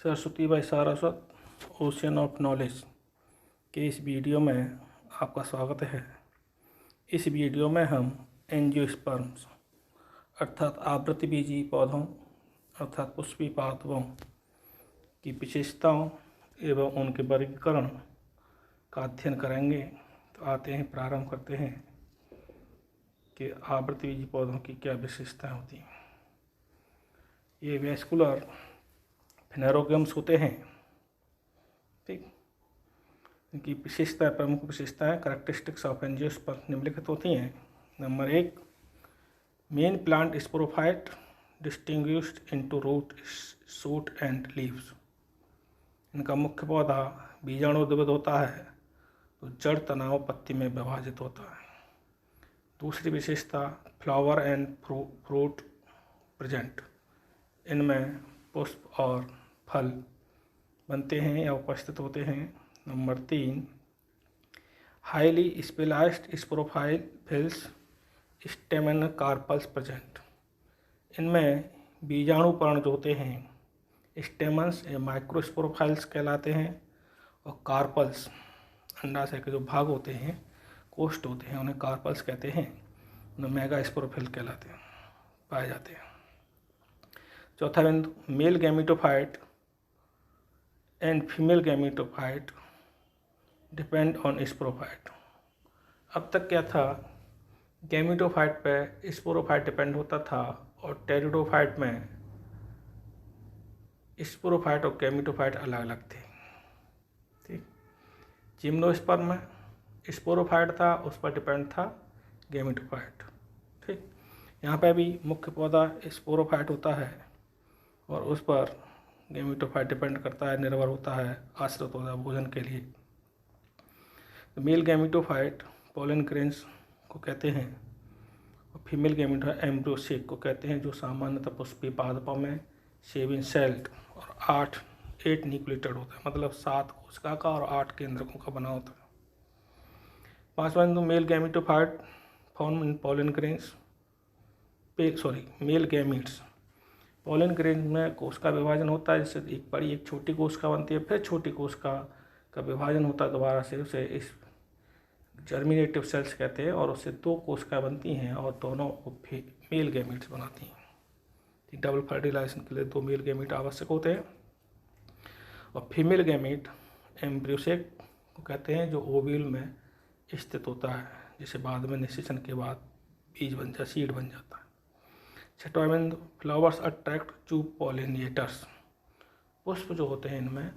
Saraswati by Saraswat ocean of knowledge के इस video में आपका स्वागत है। इस वीडियो में हम एंजियोस्पर्म्स अर्थात आवृतबीजी पौधों अर्थात पुष्पीय पादपों की विशेषताओं एवं उनके वर्गीकरण का अध्ययन करेंगे। तो आते हैं, प्रारंभ करते हैं कि आवृतबीजी पौधों की क्या विशेषताएं होती हैं। ये वैस्कुलर फेनेरोगम्स होते हैं। ठीक, इनकी विशेषता, प्रमुख विशेषताएं, करेक्टरिस्टिक्स ऑफ एंजियोस्पर्म निम्नलिखित होती हैं। Number 1, main plant sporophyte distinguished into root, shoot and leaves. इनका मुख्य पौधा बीजाणुद्विध होता है, तो जड़, तना व पत्ती में विभाजित होता है। दूसरी विशेषता, फ्लावर एंड फ्रूट प्रेजेंट। इनमें पुष्प और फल बनते हैं या उपस्थित होते हैं। Number 3, highly specialised sporophylls stamen carpels present. इनमें बीजाणुपर्ण जो होते हैं स्टेमन्स या माइक्रोस्पोरोफाइल्स कहलाते हैं, और कार्पल्स अंडाशय के जो भाग होते हैं, कोष्ठ होते हैं, उन्हें कार्पल्स कहते हैं। उन्हें मेगा स्पोरोफिल कहलाते हैं, पाए जाते हैं। चौथा बिंदु, male gametophyte and female gametophyte depend on sporophyte. अब तक क्या था, गैमेटोफाइट पे स्पोरोफाइट डिपेंड होता था, और टेरिडोफाइट में स्पोरोफाइट और गैमेटोफाइट अलग अलग थे। ठीक, जिम्नोस्पर्म में स्पोरोफाइट था, उस पर डिपेंड था गैमेटोफाइट। ठीक, यहाँ पे भी मुख्य पौधा स्पोरोफाइट होता है और उस पर गैमेटोफाइट डिपेंड करता है, निर्भर होता है, आश्रित होता है भोजन के लिए। तो मेल गैमेटोफाइट पोलन ग्रेन्स को कहते हैं, और फीमेल गैमेटोफाइट एम्ब्रियोसेक को कहते हैं, जो सामान्यतः पुष्पीय पादपों में 7 सेल्ड और 8 न्यूक्लिएटेड होता है, मतलब 7 कोशिका का और 8 केंद्रकों का बना होता है। पांचवा बिंदु, male gametophyte found in pollen grains male gametes. Pollen grain में कोशिका विभाजन होता है, जिससे एक बड़ी एक छोटी कोशिका बनती है, फिर छोटी कोशिका का विभाजन होता है दोबारा से, उसे इस जर्मिनेटिव सेल्स कहते हैं, और उससे 2 कोशिका बनती हैं और दोनों मेल गैमीट्स बनाती हैं। डबल फर्टिलाइजेशन के लिए 2 मेल गैमीट आवश्यक होते हैं। और फीमेल गैमीट एम्ब्रियोसेक को कहते हैं, जो ओव्यूल में स्थित होता है, जिसे बाद में निषेचन के बाद बीज बन जाता, सीड बन जाता है। छठवां बिंदु, फ्लावर्स अट्रैक्ट टू पॉलिनेटर्स। पुष्प जो होते हैं इनमें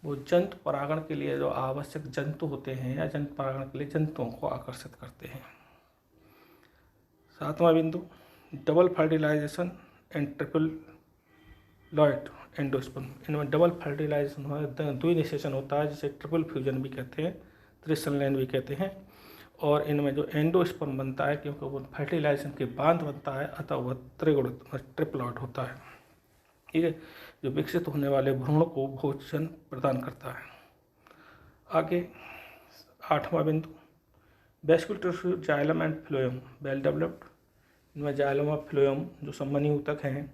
वो जंतु परागण के लिए जो आवश्यक जंतु होते हैं या जंतु परागण के लिए जंतुओं को आकर्षित करते हैं। सातवां बिंदु, double fertilization and triploid endosperm. इनमें डबल फर्टिलाइजेशन होता है, द्विनिषेचन होता है, जिसे ट्रिपल फ्यूजन भी कहते हैं, त्रिसंलयन भी कहते हैं। और इनमें जो एंडोस्पर्म बनता है, क्योंकि वो फर्टिलाइजेशन के बाद बनता है, अतः वह त्रिगुणित ट्रिप्लॉइड होता है। ठीक है, जो विकसित होने वाले भ्रूण को भोजन प्रदान करता है। आगे 8वां बिंदु, vascular tissue xylem and phloem well developed. इनमें जाइलम और फ्लोएम जो संबंधी ऊतक हैं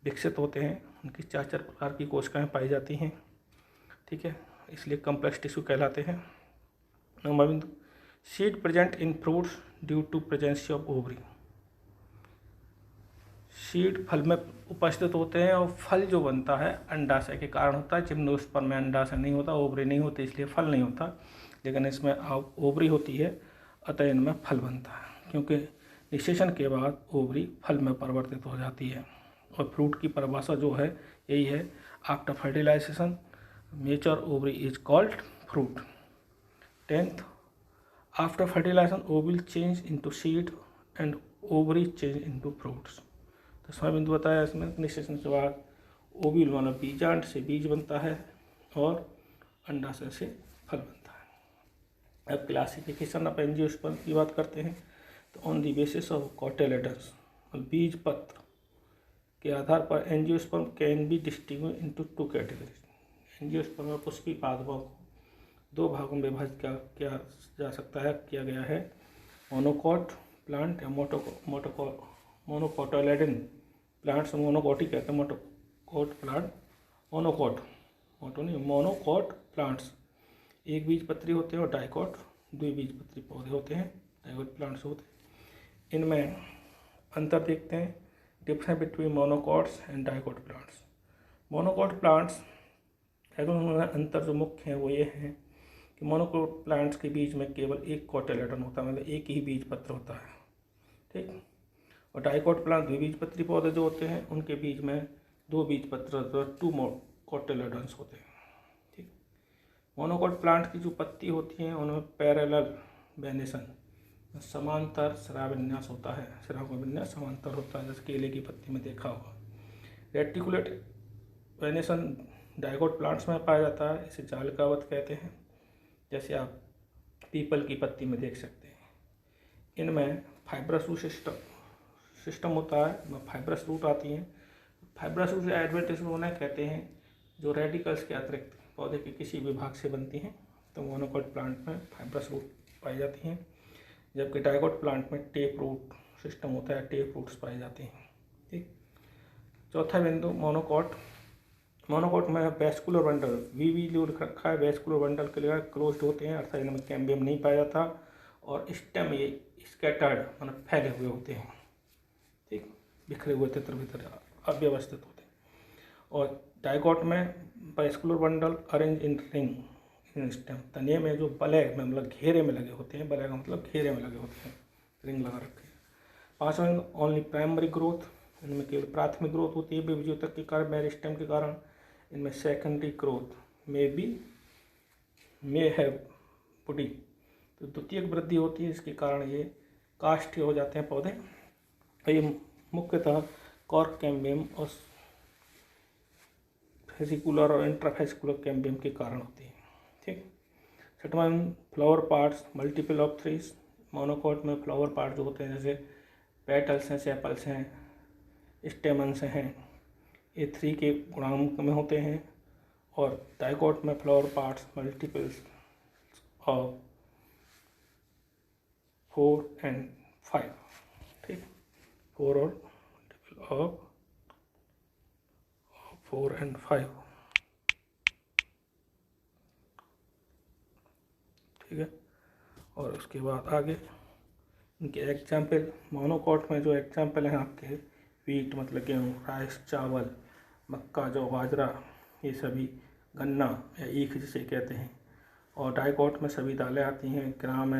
विकसित होते हैं, उनकी 4 प्रकार की कोशिकाएं पाई जाती हैं। ठीक है, इसलिए कम्प्लेक्स टिश्यू कहलाते हैं। 9वां बिंदु, seed present in fruits due to presence of ovary. Seed फल में उपस्थित होते हैं, और फल जो बनता है अंडाशय के कारण होता है। जिम्नोस्पर्म में अंडाशय नहीं होता, ओवरी नहीं होती, इसलिए फल नहीं होता, लेकिन इसमें ओवरी होती है, अतः इनमें फल बनता है, क्योंकि निषेचन के बाद ओवरी फल में परिवर्तित हो जाती है। और फ्रूट की परिभाषा जो है यही है, after fertilisation mature ovary is called fruit. 10th, after fertilisation ovule change into seed and ovary change into fruits. 10वां बिंदु बताया, इसमें निषेचन के बाद ओव्यूल माना बीजांड से बीज बनता है और अंडाशय से फल बनता है। अब क्लासिफिकेशन ऑफ एंजियोस्पर्म की बात करते हैं। तो on the basis of cotyledons, बीज पत्र के आधार पर angiosperm can be distinguished into 2 categories. Angiosperm में पुष्पीय पादपों को 2 भागों में विभाजित किया जा सकता है, किया गया है। मोनोकोट प्लांट या मोनोकोटिलेडन प्लांट्स, मोनोकोटी कहते हैं मोनोकोट प्लांट, मोनोकॉट प्लांट्स एक बीजपत्री होते हैं और डाइकॉट द्विबीजपत्री पौधे होते हैं, डाइकॉट प्लांट्स होते हैं। इनमें अंतर देखते हैं, difference between monocots and dicot plants. Monocot plants उनमें अंतर जो मुख्य है वो ये है कि मोनोकॉट प्लांट्स के बीच में केवल एक कोटिलेडन होता है, मतलब एक ही बीजपत्र होता है, ठीक। और डाइकॉट प्लांट द्विबीजपत्री पौधे जो होते हैं उनके बीच में दो बीजपत्र, 2 कोटिलेडन्स होते हैं, ठीक। मोनोकॉट प्लांट की जो पत्ती होती हैं उनमें पैरेलल वेनेसन, समांतर शिराविन्यास होता है, शिरा का विन्यास समांतर होता है, जैसे केले की पत्ती में देखा होगा। रेटिकुलेट वेनेसन डाइकॉट प्लांट्स में पाया जाता है, इसे जालिकावत कहते हैं, जैसे आप पीपल की पत्ती में देख सकते हैं। इनमें फाइब्रस रूट सिस्टम होता है, फाइब्रस रूट आती हैं। फाइब्रस रूट एडवेंटिस उन्हें कहते हैं जो रेडिकल्स के अतिरिक्त पौधे के किसी भी भाग से बनती हैं, तो मोनोकॉट प्लांट में फाइब्रस रूट पाई जाती हैं, जबकि डाइकॉट प्लांट में टेप रूट सिस्टम होता है, टेप रूट्स पाए जाते हैं, ठीक। चौथा बिंदु मोनोकॉट में वेस्कुलर बंडल वीवी जो रखा है, वेस्कुलर बंडल के लिए क्लोज्ड होते हैं, अर्थात इनमें कैम्बियम नहीं पाया जाता, और स्टेम ये स्कैटर्ड मतलब फैले हुए होते हैं, ठीक, बिखरे हुए तितर बितर अव्यवस्थित होते हैं। और डाइकॉट में vascular bundle arrange in ring in stem, तने में जो वलय में मतलब घेरे में लगे होते हैं, वलय का मतलब घेरे में लगे होते हैं, रिंग लगा रखे हैं। पांचवा ओनली प्राइमरी ग्रोथ, इनमें केवल प्राथमिक ग्रोथ होती है विभज्योतक के कारण, मेरिस्टेम के कारण। इनमें सेकेंडरी ग्रोथ मे हैव पुटी, तो द्वितीयक वृद्धि होती है, इसके कारण ये काष्ठीय हो जाते हैं पौधे। ये मुख्यतः कॉर्क कैम्बियम और फेसिकुलर और इंट्राफेसिकुलर कैम्बियम के कारण होती है, ठीक। छठवां flower parts multiple of 3। Monocot में फ्लावर पार्ट जो होते हैं जैसे पेटल्स हैं, सेपल्स हैं, स्टेमन्स हैं, ये 3 के गुणांक में होते हैं। और डाइकॉट में flower parts multiples of 4 and 5, ठीक, 4 और मल्टीपल ऑफ 4 and 5, ठीक है। और उसके बाद आगे इनके एग्जाम्पल, मोनोकॉट में जो एग्जाम्पल हैं आपके वीट मतलब गेहूँ, राइस चावल, मक्का, जौ, बाजरा, ये सभी, गन्ना या ईख जिसे कहते हैं। और डाइकॉट में सभी दालें आती हैं, ग्राम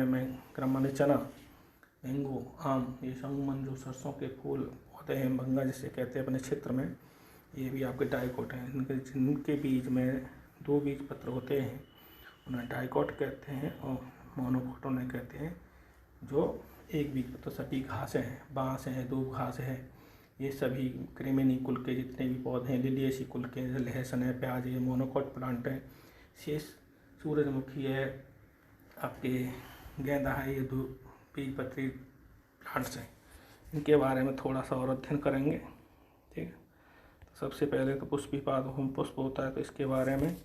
माने चना, मैंगो, आम, ये समुमन जो सरसों के फूल होते हैं, भंगा जिसे कहते हैं अपने क्षेत्र में, ये भी आपके डाइकॉट हैं। जिनके बीज में 2 बीज पत्र होते हैं उन्हें डाइकॉट कहते हैं, और मोनोकॉट उन्हें कहते हैं जो एक बीज पत्र। सभी घासें हैं, बांस है, दूब घास है, ये सभी क्रेमिनी कुल के जितने भी पौधे हैं, लिलियेसी कुल के, लहसुन है, प्याज, ये मोनोकॉट प्लांट है। शेष सूरजमुखी है, आपके गेंदा है, ये 2 बीजपत्री प्लांट्स हैं। इनके बारे में थोड़ा सा और अध्ययन करेंगे, ठीक है। तो सबसे पहले तो पुष्पीपाद होम पुष्प होता है, तो इसके बारे में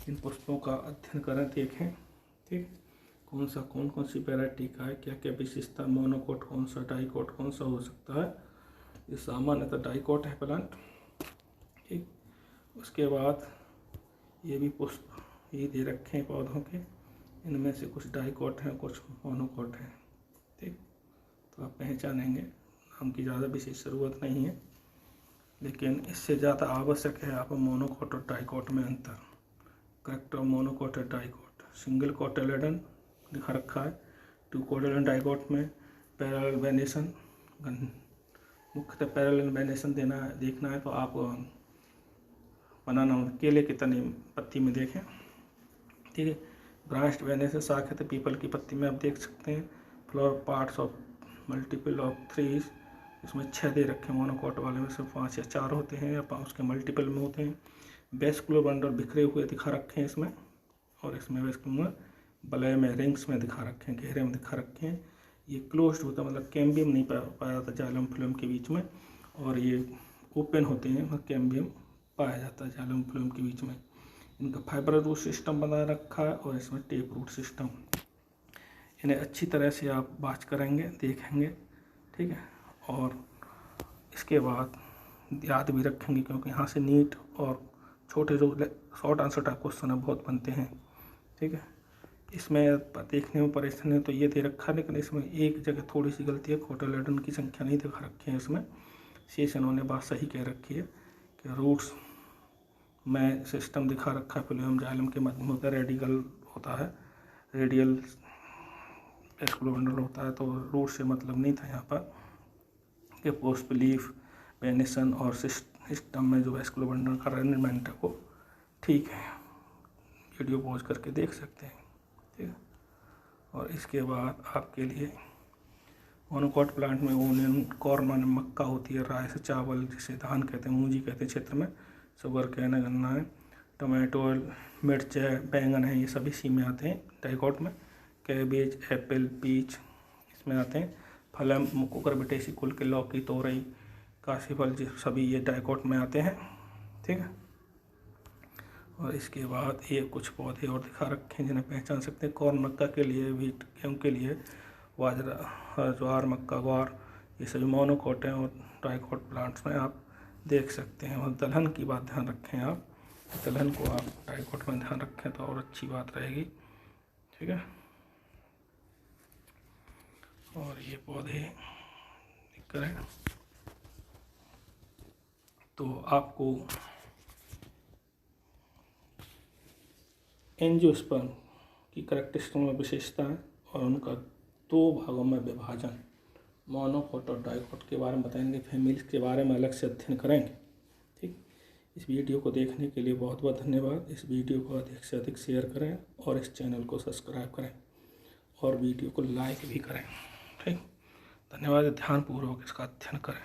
इन पुष्पों का अध्ययन करें, देखें, ठीक। कौन सी वैरायटी का है, क्या क्या विशेषता, मोनोकॉट कौन सा, डाइकॉट कौन सा हो सकता है। ये सामान्यतः डाइकॉट है प्लांट, ठीक। उसके बाद ये भी पुष्प ये दे रखे हैं पौधों के, इनमें से कुछ डाइकॉट हैं, कुछ मोनोकॉट हैं, ठीक। तो आप पहचानेंगे, नाम की ज़्यादा विशेष ज़रूरत नहीं है, लेकिन इससे ज़्यादा आवश्यक है आप मोनोकॉट और डाइकॉट में अंतर। करेक्ट ऑफ मोनोकॉट और डाइकॉट, सिंगल कोटिलेडन दिखा रखा है, 2 कोटिलेडन डाइकॉट में पैरेलल वेनेसन, मुख्यतः पैरेलल वेनेसन देखना है तो आप बनाना केले के तने पत्ती में देखें, ठीक है। ब्रांच्ड वेनेसन शाखित पीपल की पत्ती में आप देख सकते हैं। Flower parts of multiple of 3, इसमें 6 दे रखे हैं, मोनोकॉट वाले में से 5 या 4 होते हैं, या 5 के मल्टीपल में होते हैं। वेस्कुलर बंडल बिखरे हुए दिखा रखे हैं इसमें, और इसमें वेस्कुलर वलय में रिंग्स में दिखा रखे हैं, घेरे में दिखा रखे हैं। ये क्लोज्ड होता है, मतलब कैम्बियम नहीं पाया जाता जाइलम फ्लोएम के बीच में, और ये ओपन होते हैं, कैम्बियम पाया जाता है जाइलम फ्लोएम के बीच में। इनका फाइबर रूट सिस्टम बना रखा है, और इसमें टेप रूट सिस्टम। इन्हें अच्छी तरह से आप वाच करेंगे, देखेंगे, ठीक है। और इसके बाद याद भी रखेंगे, क्योंकि यहाँ से नीट और छोटे जो शॉर्ट आंसर टाइप क्वेश्चन है बहुत बनते हैं। ठीक है, इसमें देखने में परेशानी तो ये दे रखा है, लेकिन इसमें एक जगह थोड़ी सी गलती है, कोटिलेडन की संख्या नहीं दिखा रखी है इसमें। शेष इन्होंने बात सही कह रखी है कि रूट्स में सिस्टम दिखा रखा है, फ्लोएम जाइलम के माध्यम होता है, रेडिकल होता है, रेडियल एस्कुलोबंडल होता है, तो रूट से मतलब नहीं था यहाँ पर कि पोस्ट लीफ वेनेसन और सिस्टम में जो एस्कुलोबंडल का अरेंजमेंट है वो ठीक है। वीडियो पॉज करके देख सकते हैं। ठीक है, और इसके बाद आपके लिए मोनोकॉट प्लांट में ओनियन कॉर्न माने मक्का होती है, राइस चावल जिसे धान कहते हैं, मूंजी कहते हैं क्षेत्र में, शुगर कैन गन्ना है, टमाटो मिर्च है, बैंगन है, ये सभी इसी में आते हैं डाइकॉट में। कैबेज एप्पल पीच इसमें आते हैं। फलम कुकुरबिटेसी कुल के लौकी तोरई काशीफल सभी ये डाइकॉट में आते हैं। ठीक है, और इसके बाद ये कुछ पौधे और दिखा रखे हैं जिन्हें पहचान सकते हैं। कॉर्न मक्का के लिए, व्हीट गेहूँ के लिए, बाजरा ज्वार मक्का ग्वार ये सभी मोनोकॉट हैं और डाइकॉट प्लांट्स में आप देख सकते हैं। और दलहन की बात ध्यान रखें आप, दलहन को आप डाइकॉट में ध्यान रखें तो और अच्छी बात रहेगी। ठीक है, और ये पौधे करें तो आपको एंजियोस्पर्म की कैरेक्टरिस्टिक में विशेषताएं और उनका 2 भागों में विभाजन, मोनोकॉट और डाइकॉट के बारे में बताएंगे, फैमिलीज के बारे में अलग से अध्ययन करेंगे। ठीक, इस वीडियो को देखने के लिए बहुत बहुत धन्यवाद। इस वीडियो को अधिक से अधिक शेयर करें और इस चैनल को सब्सक्राइब करें और वीडियो को लाइक भी करें। ठीक, धन्यवाद। ध्यानपूर्वक इसका अध्ययन करें।